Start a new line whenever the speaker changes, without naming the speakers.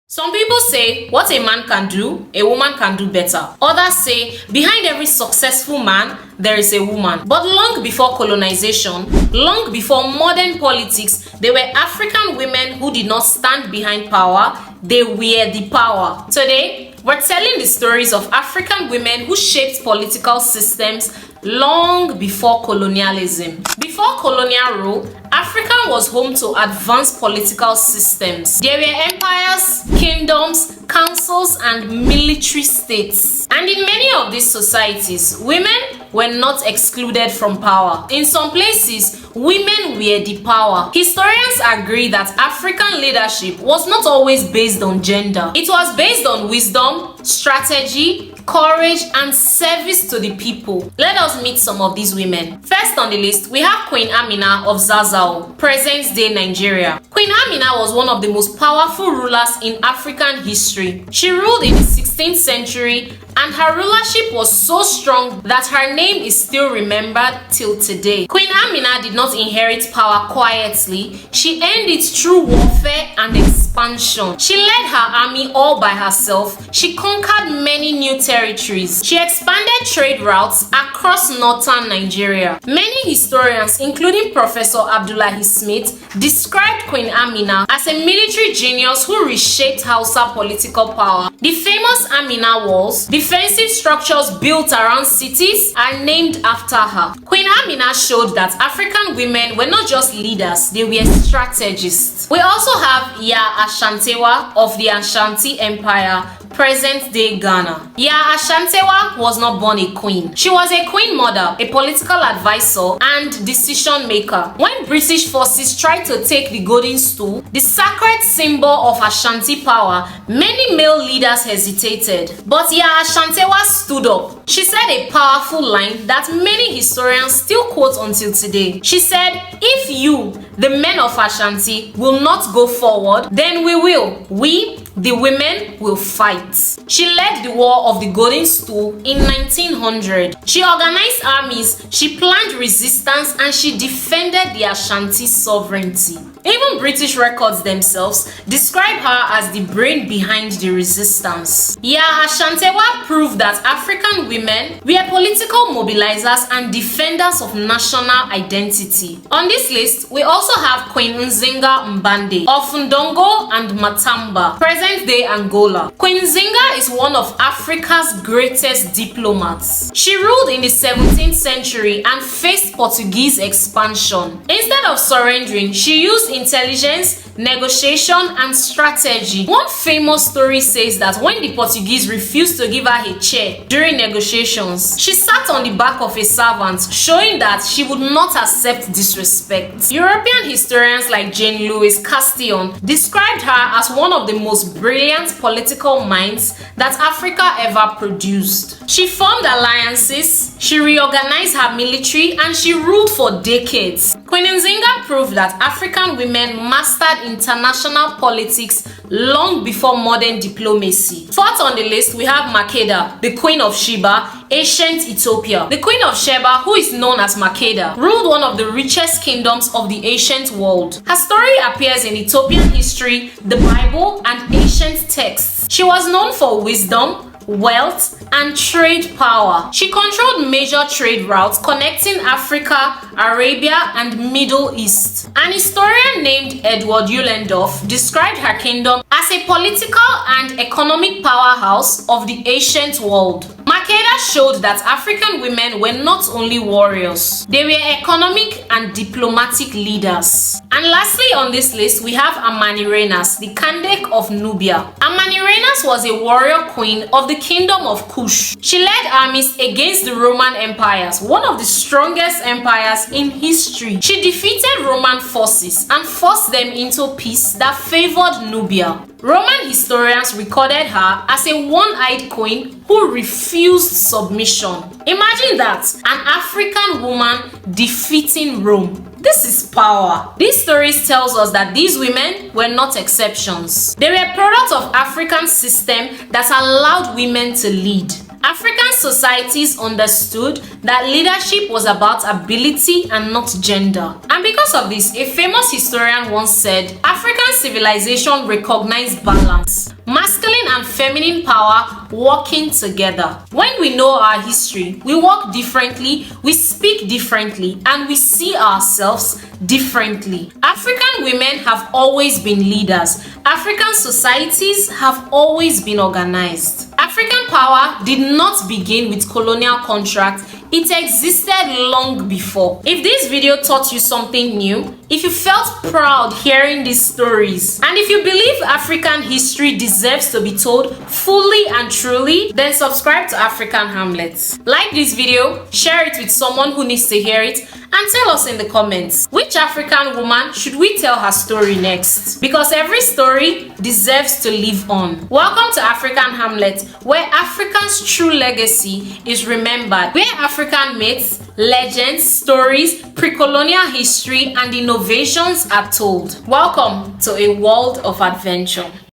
Some people say what a man can do, a woman can do better. Others say behind every successful man, there is a woman. But long before colonization, long before modern politics, there were African women who did not stand behind power, they were the power. Today, we're telling the stories of African women who shaped political systems long before colonialism. Before colonial rule, Africa was home to advanced political systems. There were empires, kingdoms, councils, and military states. And in many of these societies, women were not excluded from power. In some places, women were the power. Historians agree that African leadership was not always based on gender. It was based on wisdom, strategy, courage, and service to the people. Let us meet some of these women. First on the list, we have Queen Amina of Zazzau, present-day Nigeria. Queen Amina was one of the most powerful rulers in African history. She ruled in the 16th century, and her rulership was so strong that her name is still remembered till today. Queen Amina did not inherit power quietly. She earned it through warfare and expansion. She led her army all by herself. She conquered many new territories. She expanded trade routes across northern Nigeria. Many historians, including Professor Abdullahi Smith, described Queen Amina as a military genius who reshaped Hausa political power. The famous Amina walls, defensive structures built around cities, are named after her. Queen Amina showed that African women were not just leaders, they were strategists. We also have Yaa Asantewaa of the Ashanti Empire, present-day Ghana. Yaa Asantewaa was not born a queen. She was a queen mother, a political advisor, and decision maker. When British forces tried to take the Golden Stool, the sacred symbol of Ashanti power, many male leaders hesitated. But Yaa Asantewaa stood up. She said a powerful line that many historians still quote until today. She said, "If you, the men of Ashanti, will not go forward, then we will. We, the women, will fight." She led the War of the Golden Stool in 1900. She organized armies, she planned resistance, and she defended the Ashanti sovereignty. Even British records themselves describe her as the brain behind the resistance. Yaa Asantewaa proved that African women were political mobilizers and defenders of national identity. On this list, we also have Queen Nzinga Mbande of Ndongo and Matamba, present-day Angola. Queen Nzinga is one of Africa's greatest diplomats. She ruled in the 17th century and faced Portuguese expansion. Instead of surrendering, she used intelligence, negotiation, and strategy. One famous story says that when the Portuguese refused to give her a chair during negotiations, she sat on the back of a servant, showing that she would not accept disrespect. European historians like Jane Louis Castillon described her as one of the most brilliant political minds that Africa ever produced. She formed alliances, she reorganized her military, and she ruled for decades. Queen Nzinga proved that African women mastered international politics long before modern diplomacy. Fourth on the list, we have Makeda, the Queen of Sheba, ancient Ethiopia. The Queen of Sheba, who is known as Makeda, ruled one of the richest kingdoms of the ancient world. Her story appears in Ethiopian history, the Bible, and ancient texts. She was known for wisdom, wealth, and trade power. She controlled major trade routes connecting Africa, Arabia, and Middle East. An historian named Edward Uhlendorf described her kingdom as a political and economic powerhouse of the ancient world. Makeda showed that African women were not only warriors, they were economic and diplomatic leaders. And lastly on this list, we have Amanirenas, the Kandake of Nubia. Amanirenas was a warrior queen of the Kingdom of Kush. She led armies against the Roman empires, one of the strongest empires in history. She defeated Roman forces and forced them into peace that favored Nubia. Roman historians recorded her as a one-eyed queen who refused submission. Imagine that, an African woman defeating Rome. This is power. These stories tells us that these women were not exceptions. They were products of African system that allowed women to lead. African societies understood that leadership was about ability and not gender. And because of this, a famous historian once said, African civilization recognized balance, masculine and feminine power working together. When we know our history, we walk differently, we speak differently, and we see ourselves differently. African women have always been leaders. African societies have always been organized. African power did not begin with colonial contracts. It existed long before. If this video taught you something new, if you felt proud hearing these stories, and if you believe African history deserves to be told fully and truly, then subscribe to African Hamlet. Like this video, share it with someone who needs to hear it, and tell us in the comments, which African woman should we tell her story next? Because every story deserves to live on. Welcome to African Hamlet, where Africa's true legacy is remembered, where African myths, legends, stories, pre-colonial history, and innovations are told. Welcome to a world of adventure.